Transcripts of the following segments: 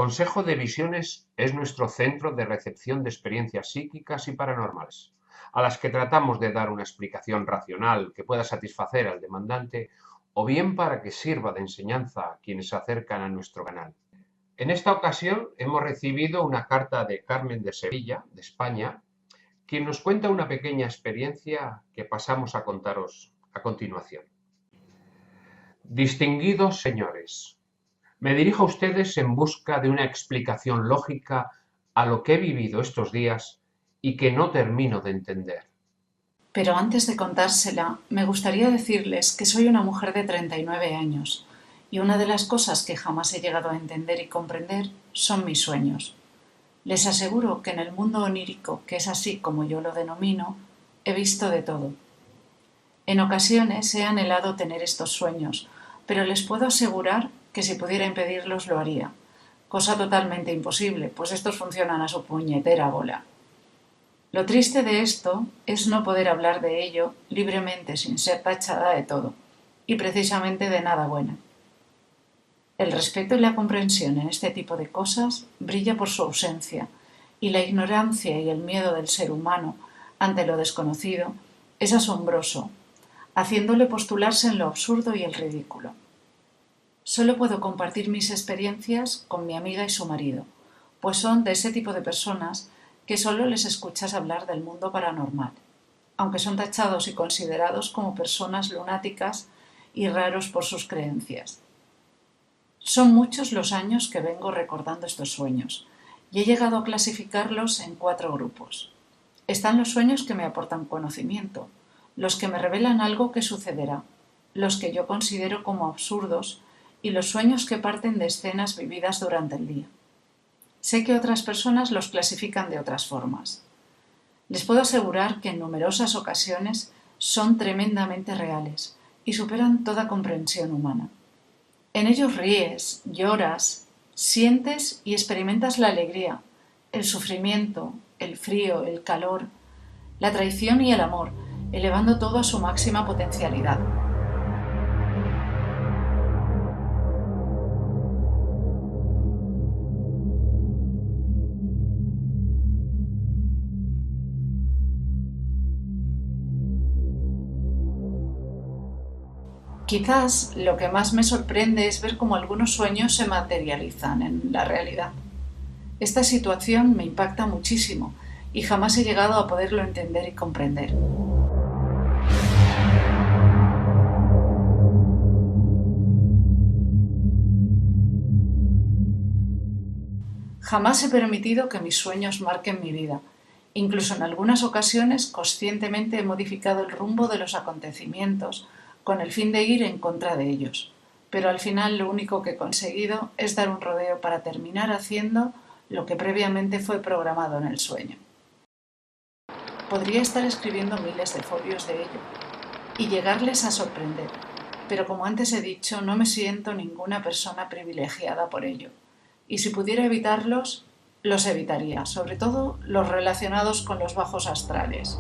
Consejo de Visiones es nuestro centro de recepción de experiencias psíquicas y paranormales, a las que tratamos de dar una explicación racional que pueda satisfacer al demandante o bien para que sirva de enseñanza a quienes se acercan a nuestro canal. En esta ocasión hemos recibido una carta de Carmen de Sevilla, de España, quien nos cuenta una pequeña experiencia que pasamos a contaros a continuación. Distinguidos señores, me dirijo a ustedes en busca de una explicación lógica a lo que he vivido estos días y que no termino de entender. Pero antes de contársela, me gustaría decirles que soy una mujer de 39 años y una de las cosas que jamás he llegado a entender y comprender son mis sueños. Les aseguro que en el mundo onírico, que es así como yo lo denomino, he visto de todo. En ocasiones he anhelado tener estos sueños, pero les puedo asegurar que si pudiera impedirlos lo haría, cosa totalmente imposible, pues estos funcionan a su puñetera bola. Lo triste de esto es no poder hablar de ello libremente sin ser tachada de todo, y precisamente de nada bueno. El respeto y la comprensión en este tipo de cosas brilla por su ausencia, y la ignorancia y el miedo del ser humano ante lo desconocido es asombroso, haciéndole postularse en lo absurdo y el ridículo. Solo puedo compartir mis experiencias con mi amiga y su marido, pues son de ese tipo de personas que solo les escuchas hablar del mundo paranormal, aunque son tachados y considerados como personas lunáticas y raros por sus creencias. Son muchos los años que vengo recordando estos sueños, y he llegado a clasificarlos en 4 grupos. Están los sueños que me aportan conocimiento, los que me revelan algo que sucederá, los que yo considero como absurdos y los sueños que parten de escenas vividas durante el día. Sé que otras personas los clasifican de otras formas. Les puedo asegurar que en numerosas ocasiones son tremendamente reales y superan toda comprensión humana. En ellos ríes, lloras, sientes y experimentas la alegría, el sufrimiento, el frío, el calor, la traición y el amor, elevando todo a su máxima potencialidad. Quizás lo que más me sorprende es ver cómo algunos sueños se materializan en la realidad. Esta situación me impacta muchísimo y jamás he llegado a poderlo entender y comprender. Jamás he permitido que mis sueños marquen mi vida. Incluso en algunas ocasiones conscientemente he modificado el rumbo de los acontecimientos con el fin de ir en contra de ellos. Pero al final lo único que he conseguido es dar un rodeo para terminar haciendo lo que previamente fue programado en el sueño. Podría estar escribiendo miles de folios de ello y llegarles a sorprender, pero como antes he dicho, no me siento ninguna persona privilegiada por ello. Y si pudiera evitarlos, los evitaría, sobre todo los relacionados con los bajos astrales.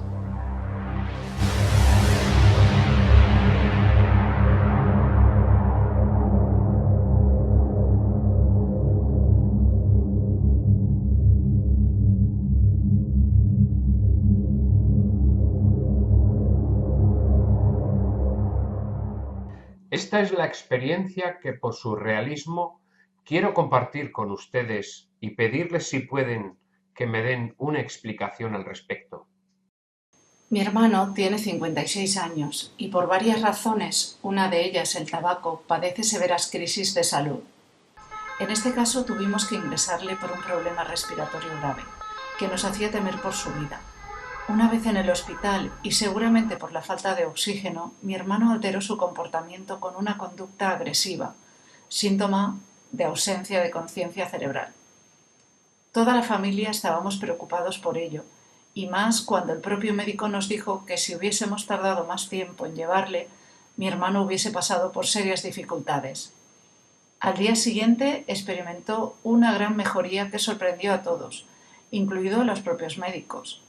Esta es la experiencia que por su realismo quiero compartir con ustedes y pedirles si pueden que me den una explicación al respecto. Mi hermano tiene 56 años y por varias razones, una de ellas el tabaco, padece severas crisis de salud. En este caso tuvimos que ingresarle por un problema respiratorio grave, que nos hacía temer por su vida. Una vez en el hospital, y seguramente por la falta de oxígeno, mi hermano alteró su comportamiento con una conducta agresiva, síntoma de ausencia de conciencia cerebral. Toda la familia estábamos preocupados por ello, y más cuando el propio médico nos dijo que si hubiésemos tardado más tiempo en llevarle, mi hermano hubiese pasado por serias dificultades. Al día siguiente experimentó una gran mejoría que sorprendió a todos, incluido a los propios médicos.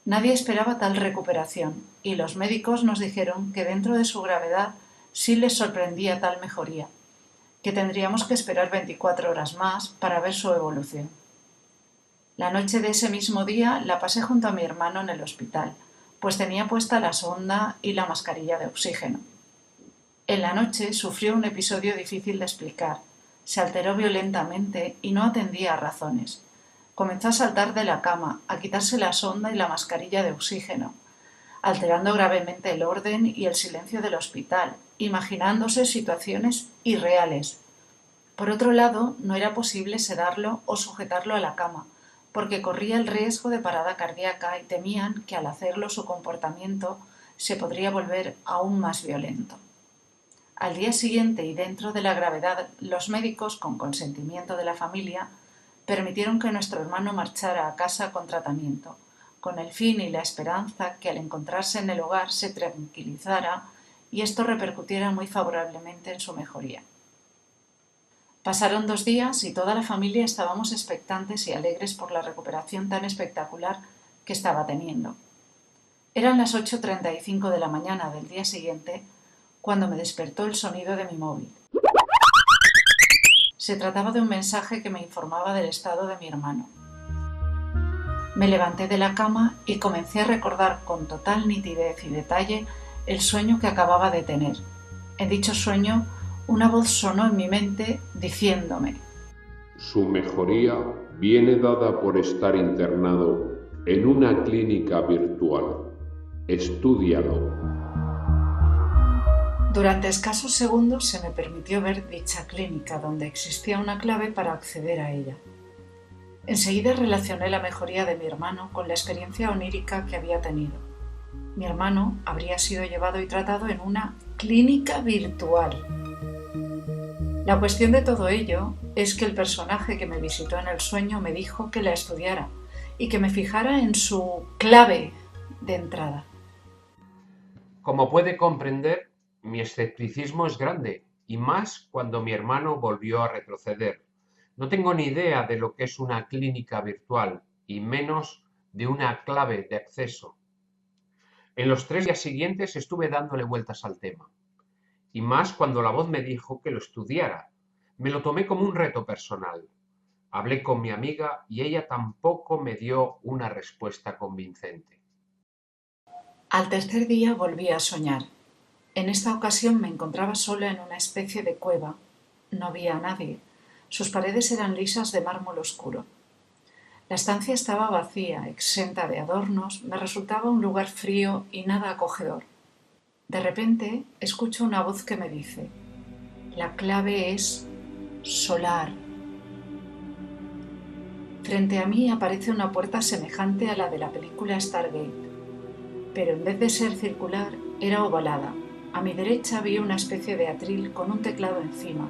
Nadie esperaba tal recuperación, y los médicos nos dijeron que dentro de su gravedad sí les sorprendía tal mejoría, que tendríamos que esperar 24 horas más para ver su evolución. La noche de ese mismo día la pasé junto a mi hermano en el hospital, pues tenía puesta la sonda y la mascarilla de oxígeno. En la noche sufrió un episodio difícil de explicar. Se alteró violentamente y no atendía a razones. Comenzó a saltar de la cama, a quitarse la sonda y la mascarilla de oxígeno, alterando gravemente el orden y el silencio del hospital, imaginándose situaciones irreales. Por otro lado, no era posible sedarlo o sujetarlo a la cama, porque corría el riesgo de parada cardíaca y temían que al hacerlo su comportamiento se podría volver aún más violento. Al día siguiente y dentro de la gravedad, los médicos, con consentimiento de la familia, permitieron que nuestro hermano marchara a casa con tratamiento, con el fin y la esperanza que al encontrarse en el hogar se tranquilizara y esto repercutiera muy favorablemente en su mejoría. Pasaron 2 días y toda la familia estábamos expectantes y alegres por la recuperación tan espectacular que estaba teniendo. Eran las 8:35 de la mañana del día siguiente cuando me despertó el sonido de mi móvil. Se trataba de un mensaje que me informaba del estado de mi hermano. Me levanté de la cama y comencé a recordar con total nitidez y detalle el sueño que acababa de tener. En dicho sueño, una voz sonó en mi mente diciéndome: Su mejoría viene dada por estar internado en una clínica virtual. Estúdialo. Durante escasos segundos se me permitió ver dicha clínica, donde existía una clave para acceder a ella. Enseguida relacioné la mejoría de mi hermano con la experiencia onírica que había tenido. Mi hermano habría sido llevado y tratado en una clínica virtual. La cuestión de todo ello es que el personaje que me visitó en el sueño me dijo que la estudiara y que me fijara en su clave de entrada. Como puede comprender, mi escepticismo es grande, y más cuando mi hermano volvió a retroceder. No tengo ni idea de lo que es una clínica virtual, y menos de una clave de acceso. En los 3 días siguientes estuve dándole vueltas al tema, y más cuando la voz me dijo que lo estudiara. Me lo tomé como un reto personal. Hablé con mi amiga y ella tampoco me dio una respuesta convincente. Al tercer día volví a soñar. En esta ocasión me encontraba sola en una especie de cueva. No había a nadie. Sus paredes eran lisas de mármol oscuro. La estancia estaba vacía, exenta de adornos, me resultaba un lugar frío y nada acogedor. De repente escucho una voz que me dice: la clave es solar. Frente a mí aparece una puerta semejante a la de la película Stargate, pero en vez de ser circular, era ovalada. A mi derecha vi una especie de atril con un teclado encima.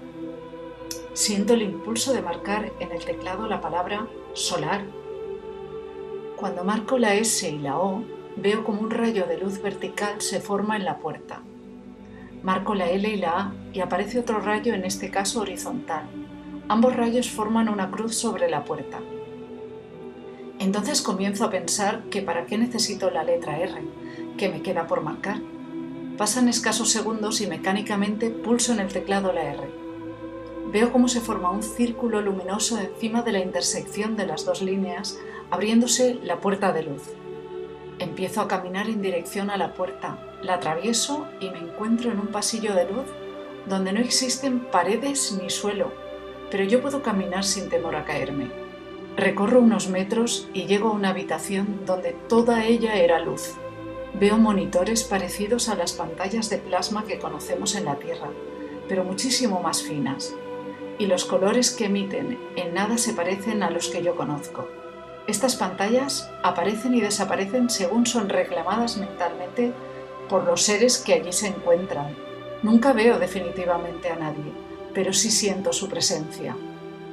Siento el impulso de marcar en el teclado la palabra solar. Cuando marco la S y la O, veo como un rayo de luz vertical se forma en la puerta. Marco la L y la A y aparece otro rayo, en este caso horizontal. Ambos rayos forman una cruz sobre la puerta. Entonces comienzo a pensar que ¿para qué necesito la letra R? ¿Qué me queda por marcar? Pasan escasos segundos y mecánicamente pulso en el teclado la R. Veo cómo se forma un círculo luminoso encima de la intersección de las 2 líneas, abriéndose la puerta de luz. Empiezo a caminar en dirección a la puerta, la atravieso y me encuentro en un pasillo de luz donde no existen paredes ni suelo, pero yo puedo caminar sin temor a caerme. Recorro unos metros y llego a una habitación donde toda ella era luz. Veo monitores parecidos a las pantallas de plasma que conocemos en la Tierra, pero muchísimo más finas, y los colores que emiten en nada se parecen a los que yo conozco. Estas pantallas aparecen y desaparecen según son reclamadas mentalmente por los seres que allí se encuentran. Nunca veo definitivamente a nadie, pero sí siento su presencia.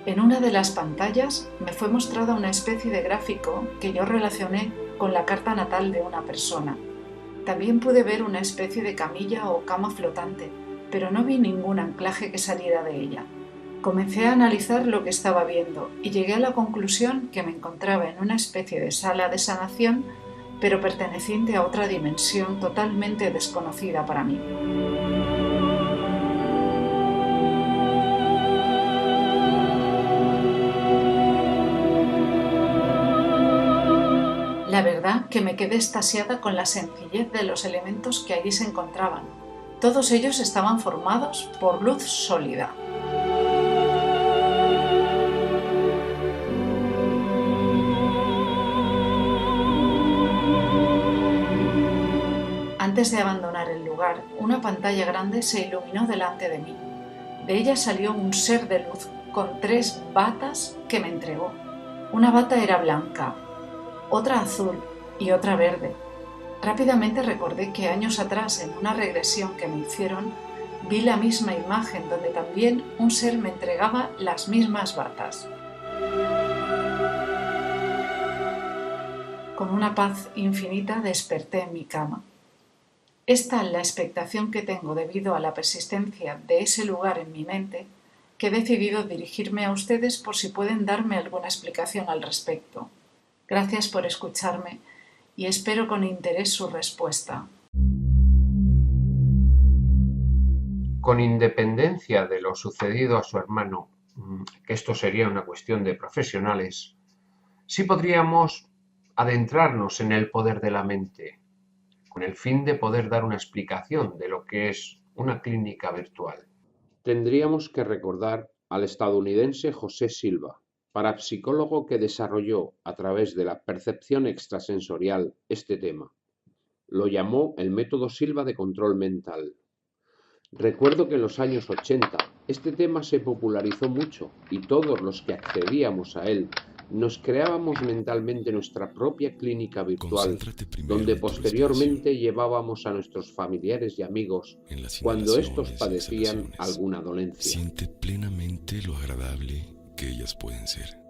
En una de las pantallas me fue mostrada una especie de gráfico que yo relacioné con la carta natal de una persona. También pude ver una especie de camilla o cama flotante, pero no vi ningún anclaje que saliera de ella. Comencé a analizar lo que estaba viendo y llegué a la conclusión que me encontraba en una especie de sala de sanación, pero perteneciente a otra dimensión totalmente desconocida para mí. que me quedé extasiada con la sencillez de los elementos que allí se encontraban. Todos ellos estaban formados por luz sólida. Antes de abandonar el lugar, una pantalla grande se iluminó delante de mí. De ella salió un ser de luz con 3 batas que me entregó. Una bata era blanca, otra azul y otra verde. Rápidamente recordé que años atrás, en una regresión que me hicieron, vi la misma imagen donde también un ser me entregaba las mismas batas. Con una paz infinita desperté en mi cama. Es tal la expectación que tengo debido a la persistencia de ese lugar en mi mente que he decidido dirigirme a ustedes por si pueden darme alguna explicación al respecto. Gracias por escucharme y espero con interés su respuesta. Con independencia de lo sucedido a su hermano, que esto sería una cuestión de profesionales, sí podríamos adentrarnos en el poder de la mente, con el fin de poder dar una explicación de lo que es una clínica virtual. Tendríamos que recordar al estadounidense José Silva, parapsicólogo que desarrolló a través de la percepción extrasensorial este tema. Lo llamó el método Silva de control mental. Recuerdo que en los años 80 este tema se popularizó mucho y todos los que accedíamos a él nos creábamos mentalmente nuestra propia clínica virtual, donde posteriormente llevábamos a nuestros familiares y amigos cuando estos padecían alguna dolencia. Siente plenamente lo agradable que ellas pueden ser.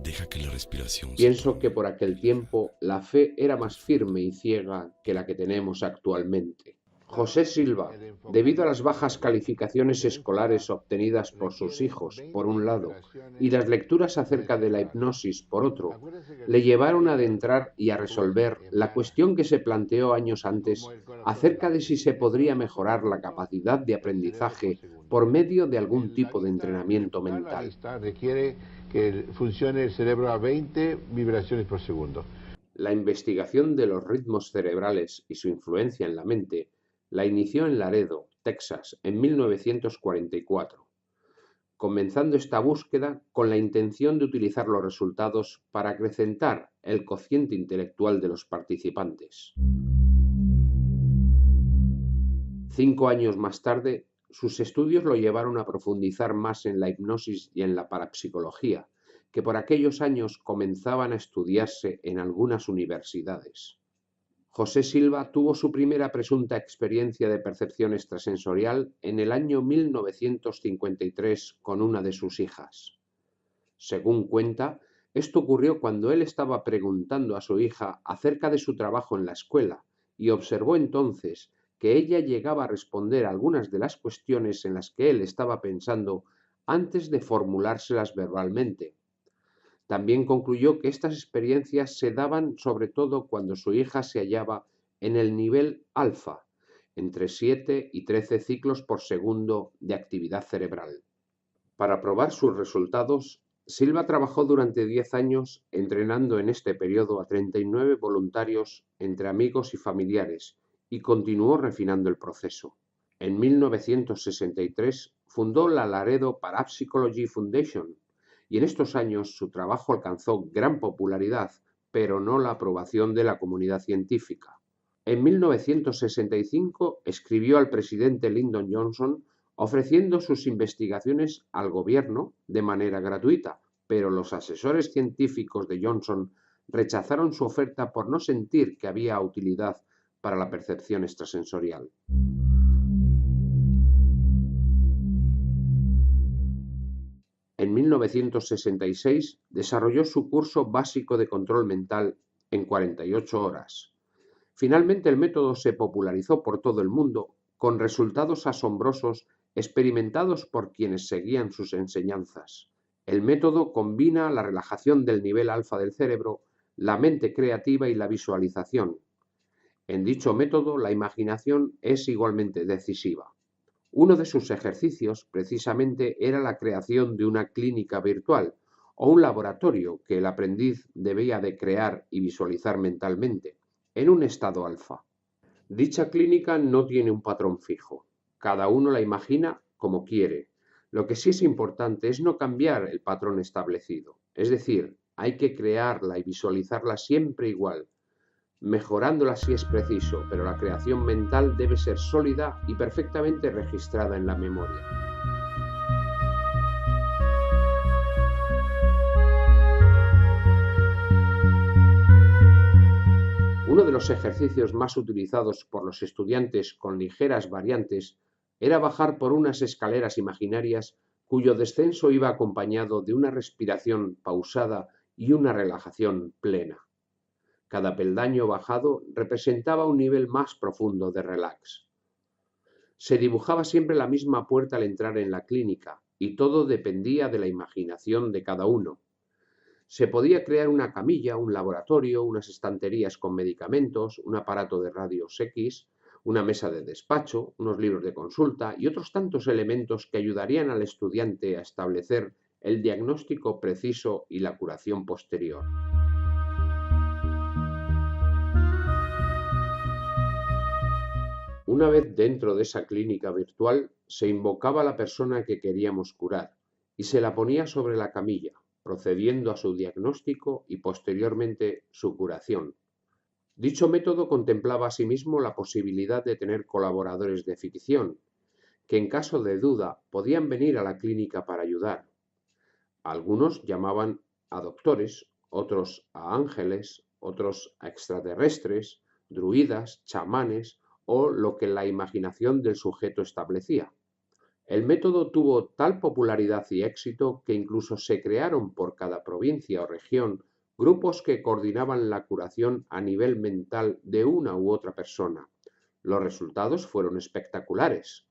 Deja que la respiración Pienso que por aquel tiempo la fe era más firme y ciega que la que tenemos actualmente. José Silva, debido a las bajas calificaciones escolares obtenidas por sus hijos, por un lado, y las lecturas acerca de la hipnosis, por otro, le llevaron a adentrar y a resolver la cuestión que se planteó años antes acerca de si se podría mejorar la capacidad de aprendizaje por medio de algún tipo de entrenamiento mental. Requiere que funcione el cerebro a 20 vibraciones por segundo. La investigación de los ritmos cerebrales y su influencia en la mente la inició en Laredo, Texas, en 1944, comenzando esta búsqueda con la intención de utilizar los resultados para acrecentar el cociente intelectual de los participantes. 5 años más tarde, sus estudios lo llevaron a profundizar más en la hipnosis y en la parapsicología, que por aquellos años comenzaban a estudiarse en algunas universidades. José Silva tuvo su primera presunta experiencia de percepción extrasensorial en el año 1953 con una de sus hijas. Según cuenta, esto ocurrió cuando él estaba preguntando a su hija acerca de su trabajo en la escuela y observó entonces que ella llegaba a responder algunas de las cuestiones en las que él estaba pensando antes de formulárselas verbalmente. También concluyó que estas experiencias se daban sobre todo cuando su hija se hallaba en el nivel alfa, entre 7 y 13 ciclos por segundo de actividad cerebral. Para probar sus resultados, Silva trabajó durante 10 años entrenando en este periodo a 39 voluntarios entre amigos y familiares y continuó refinando el proceso. En 1963 fundó la Laredo Parapsychology Foundation, y en estos años su trabajo alcanzó gran popularidad, pero no la aprobación de la comunidad científica. En 1965 escribió al presidente Lyndon Johnson ofreciendo sus investigaciones al gobierno de manera gratuita, pero los asesores científicos de Johnson rechazaron su oferta por no sentir que había utilidad para la percepción extrasensorial. En 1966 desarrolló su curso básico de control mental en 48 horas. Finalmente el método se popularizó por todo el mundo con resultados asombrosos experimentados por quienes seguían sus enseñanzas. El método combina la relajación del nivel alfa del cerebro, la mente creativa y la visualización. En dicho método la imaginación es igualmente decisiva. Uno de sus ejercicios, precisamente, era la creación de una clínica virtual, o un laboratorio que el aprendiz debía de crear y visualizar mentalmente, en un estado alfa. Dicha clínica no tiene un patrón fijo, cada uno la imagina como quiere. Lo que sí es importante es no cambiar el patrón establecido, es decir, hay que crearla y visualizarla siempre igual, mejorándola si es preciso, pero la creación mental debe ser sólida y perfectamente registrada en la memoria. Uno de los ejercicios más utilizados por los estudiantes con ligeras variantes era bajar por unas escaleras imaginarias cuyo descenso iba acompañado de una respiración pausada y una relajación plena. Cada peldaño bajado representaba un nivel más profundo de relax. Se dibujaba siempre la misma puerta al entrar en la clínica y todo dependía de la imaginación de cada uno. Se podía crear una camilla, un laboratorio, unas estanterías con medicamentos, un aparato de rayos X, una mesa de despacho, unos libros de consulta y otros tantos elementos que ayudarían al estudiante a establecer el diagnóstico preciso y la curación posterior. Una vez dentro de esa clínica virtual, se invocaba a la persona que queríamos curar y se la ponía sobre la camilla, procediendo a su diagnóstico y posteriormente su curación. Dicho método contemplaba asimismo la posibilidad de tener colaboradores de ficción, que en caso de duda podían venir a la clínica para ayudar. Algunos llamaban a doctores, otros a ángeles, otros a extraterrestres, druidas, chamanes o lo que la imaginación del sujeto establecía. El método tuvo tal popularidad y éxito que incluso se crearon por cada provincia o región grupos que coordinaban la curación a nivel mental de una u otra persona. Los resultados fueron espectaculares.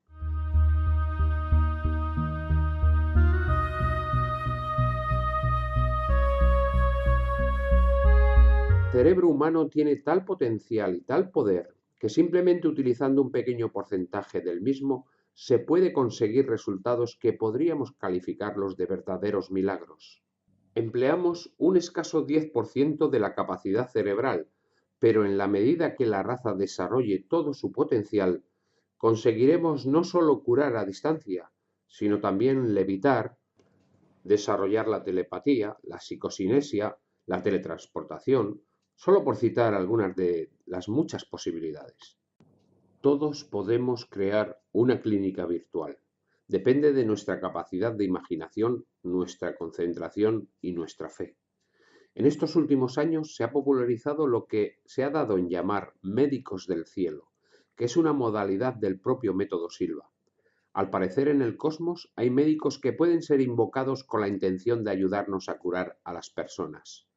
El cerebro humano tiene tal potencial y tal poder que simplemente utilizando un pequeño porcentaje del mismo se puede conseguir resultados que podríamos calificarlos de verdaderos milagros. Empleamos un escaso 10% de la capacidad cerebral, pero en la medida que la raza desarrolle todo su potencial, conseguiremos no solo curar a distancia, sino también levitar, desarrollar la telepatía, la psicocinesia, la teletransportación, solo por citar algunas de las muchas posibilidades. Todos podemos crear una clínica virtual. Depende de nuestra capacidad de imaginación, nuestra concentración y nuestra fe. En estos últimos años se ha popularizado lo que se ha dado en llamar médicos del cielo, que es una modalidad del propio método Silva. Al parecer en el cosmos hay médicos que pueden ser invocados con la intención de ayudarnos a curar a las personas.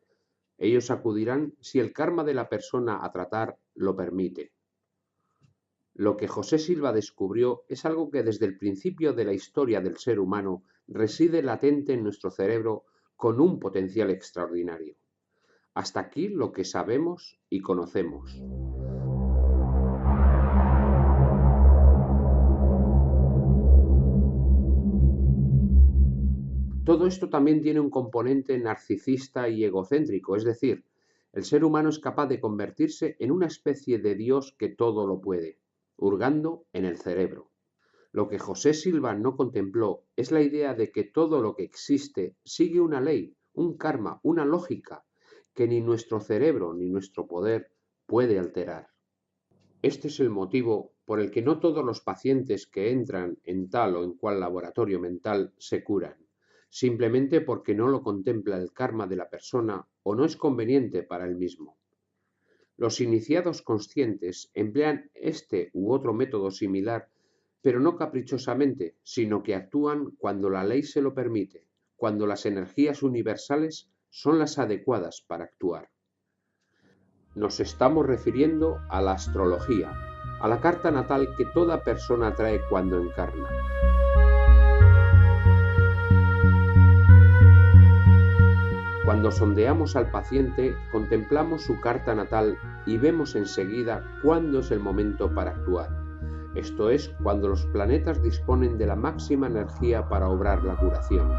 Ellos acudirán si el karma de la persona a tratar lo permite. Lo que José Silva descubrió es algo que desde el principio de la historia del ser humano reside latente en nuestro cerebro con un potencial extraordinario. Hasta aquí lo que sabemos y conocemos. Todo esto también tiene un componente narcisista y egocéntrico, es decir, el ser humano es capaz de convertirse en una especie de Dios que todo lo puede, hurgando en el cerebro. Lo que José Silva no contempló es la idea de que todo lo que existe sigue una ley, un karma, una lógica, que ni nuestro cerebro ni nuestro poder puede alterar. Este es el motivo por el que no todos los pacientes que entran en tal o en cual laboratorio mental se curan, simplemente porque no lo contempla el karma de la persona o no es conveniente para él mismo. Los iniciados conscientes emplean este u otro método similar, pero no caprichosamente, sino que actúan cuando la ley se lo permite, cuando las energías universales son las adecuadas para actuar. Nos estamos refiriendo a la astrología, a la carta natal que toda persona trae cuando encarna. Cuando sondeamos al paciente, contemplamos su carta natal y vemos enseguida cuándo es el momento para actuar. Esto es, cuando los planetas disponen de la máxima energía para obrar la curación.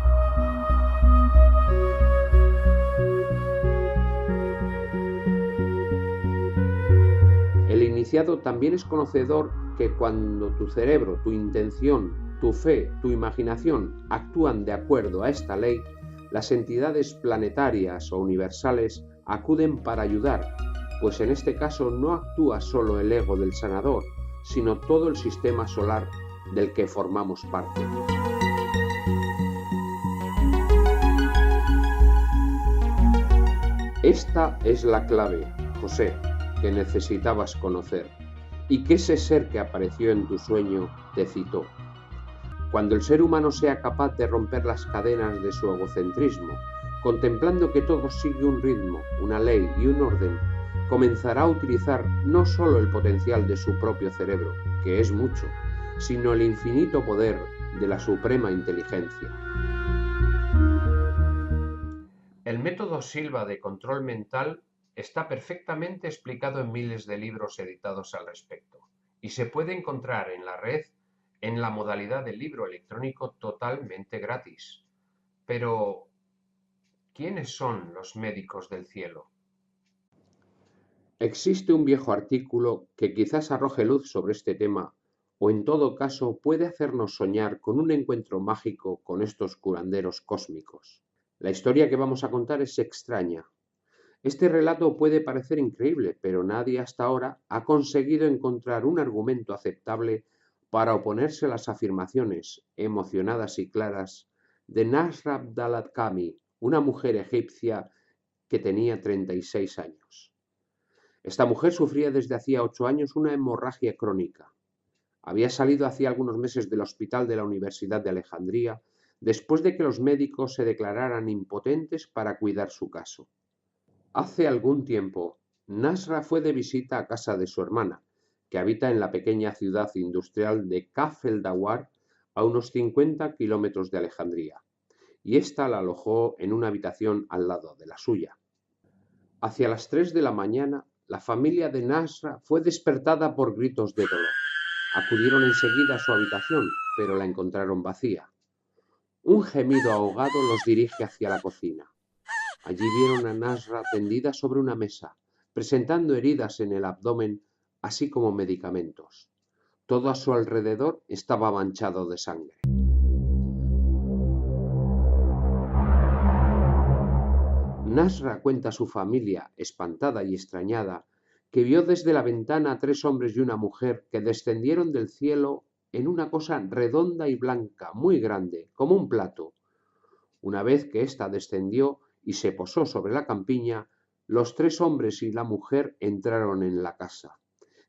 iniciado también es conocedor que cuando tu cerebro, tu intención, tu fe, tu imaginación actúan de acuerdo a esta ley, las entidades planetarias o universales acuden para ayudar, pues en este caso no actúa solo el ego del sanador, sino todo el sistema solar del que formamos parte. Esta es la clave, José, que necesitabas conocer, y que ese ser que apareció en tu sueño te citó. Cuando el ser humano sea capaz de romper las cadenas de su egocentrismo, contemplando que todo sigue un ritmo, una ley y un orden, comenzará a utilizar no solo el potencial de su propio cerebro, que es mucho, sino el infinito poder de la suprema inteligencia. El método Silva de control mental está perfectamente explicado en miles de libros editados al respecto y se puede encontrar en la red en la modalidad de libro electrónico totalmente gratis. Pero, ¿quiénes son los médicos del cielo? Existe un viejo artículo que quizás arroje luz sobre este tema o en todo caso puede hacernos soñar con un encuentro mágico con estos curanderos cósmicos. La historia que vamos a contar es extraña. Este relato puede parecer increíble, pero nadie hasta ahora ha conseguido encontrar un argumento aceptable para oponerse a las afirmaciones emocionadas y claras de Nasra Abdal-Kami, una mujer egipcia que tenía 36 años. Esta mujer sufría desde hacía 8 años una hemorragia crónica. Había salido hacía algunos meses del hospital de la Universidad de Alejandría después de que los médicos se declararan impotentes para cuidar su caso. Hace algún tiempo, Nasra fue de visita a casa de su hermana, que habita en la pequeña ciudad industrial de Kaf el Dawar, a unos 50 kilómetros de Alejandría, y ésta la alojó en una habitación al lado de la suya. Hacia las 3 de la mañana, la familia de Nasra fue despertada por gritos de dolor. Acudieron enseguida a su habitación, pero la encontraron vacía. Un gemido ahogado los dirige hacia la cocina. Allí vieron a Nasra tendida sobre una mesa, presentando heridas en el abdomen, así como medicamentos. Todo a su alrededor estaba manchado de sangre. Nasra cuenta a su familia, espantada y extrañada, que vio desde la ventana a 3 hombres y una mujer que descendieron del cielo en una cosa redonda y blanca, muy grande, como un plato. Una vez que ésta descendió y se posó sobre la campiña, los 3 hombres y la mujer entraron en la casa.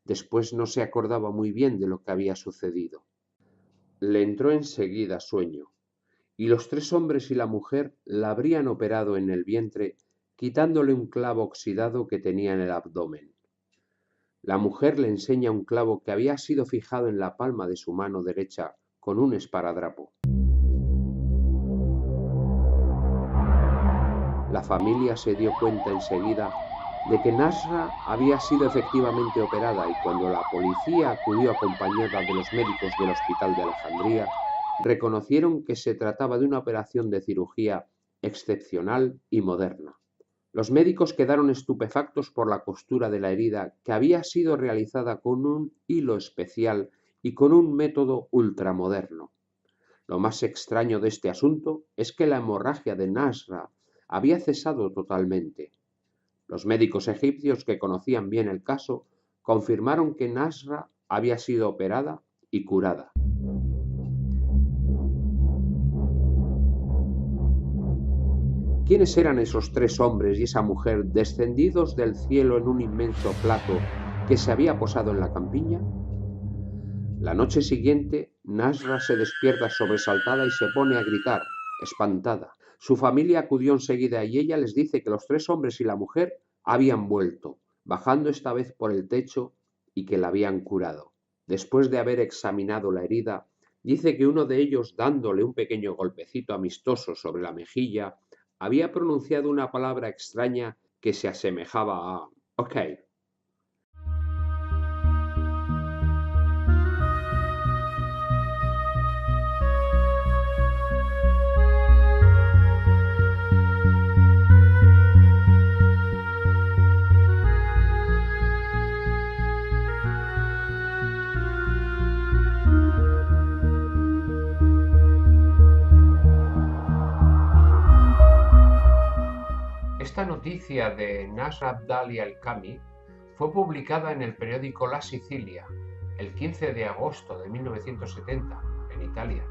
Después no se acordaba muy bien de lo que había sucedido. Le entró enseguida sueño, y los 3 hombres y la mujer la habrían operado en el vientre, quitándole un clavo oxidado que tenía en el abdomen. La mujer le enseña un clavo que había sido fijado en la palma de su mano derecha con un esparadrapo. La familia se dio cuenta enseguida de que Nasra había sido efectivamente operada y cuando la policía acudió acompañada de los médicos del hospital de Alejandría, reconocieron que se trataba de una operación de cirugía excepcional y moderna. Los médicos quedaron estupefactos por la costura de la herida que había sido realizada con un hilo especial y con un método ultramoderno. Lo más extraño de este asunto es que la hemorragia de Nasra había cesado totalmente. Los médicos egipcios que conocían bien el caso confirmaron que Nasra había sido operada y curada. ¿Quiénes eran esos 3 hombres y esa mujer descendidos del cielo en un inmenso plato que se había posado en la campiña? La noche siguiente, Nasra se despierta sobresaltada y se pone a gritar, espantada. Su familia acudió enseguida y ella les dice que los 3 hombres y la mujer habían vuelto, bajando esta vez por el techo y que la habían curado. Después de haber examinado la herida, dice que uno de ellos, dándole un pequeño golpecito amistoso sobre la mejilla, había pronunciado una palabra extraña que se asemejaba a «ok». noticia de Nasr Abdali al-Kami fue publicada en el periódico La Sicilia el 15 de agosto de 1970 en Italia.